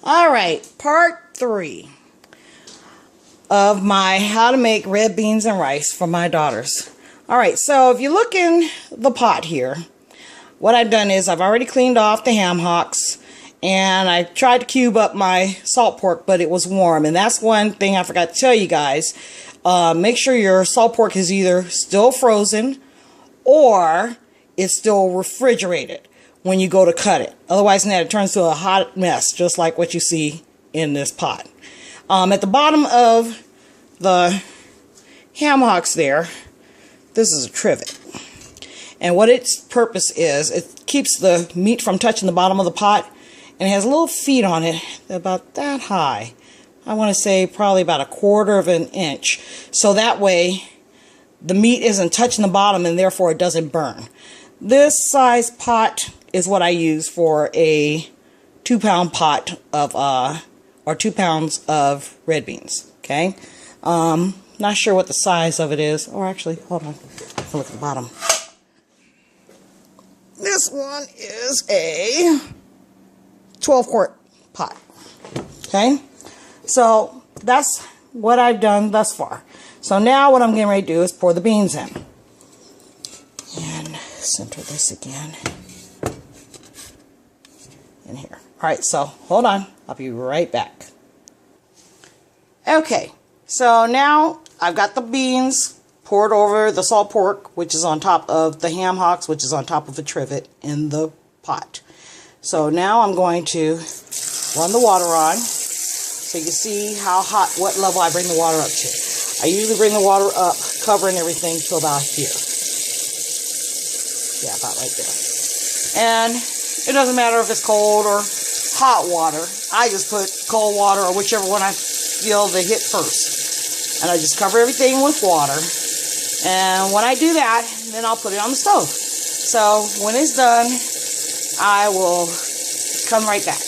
All right, part 3 of my how to make red beans and rice for my daughters. All right, so if you look in the pot here, what I've done is I've already cleaned off the ham hocks, and I tried to cube up my salt pork, but it was warm. And that's one thing I forgot to tell you guys. Make sure your salt pork is either still frozen or it's still refrigerated when you go to cut it. Otherwise, it turns to a hot mess, just like what you see in this pot. At the bottom of the ham hocks there, this is a trivet. And what its purpose is, it keeps the meat from touching the bottom of the pot, and it has little feet on it about that high. I want to say probably about 1/4 of an inch. So that way the meat isn't touching the bottom and therefore it doesn't burn. This size pot is what I use for a 2-pound pot of, or 2 pounds of red beans. Okay. Not sure what the size of it is. Or actually, hold on. Look at the bottom. This one is a 12-quart pot. Okay. So that's what I've done thus far. So now what I'm getting ready to do is pour the beans in. And center this again in here. Alright, so hold on. I'll be right back. Okay, so now I've got the beans poured over the salt pork, which is on top of the ham hocks, which is on top of a trivet in the pot. So now I'm going to run the water on so you can see how hot, what level I bring the water up to. I usually bring the water up, covering everything to about here. Yeah, about right there. And it doesn't matter if it's cold or hot water. I just put cold water or whichever one I feel to hit first. And I just cover everything with water. And when I do that, then I'll put it on the stove. So when it's done, I will come right back.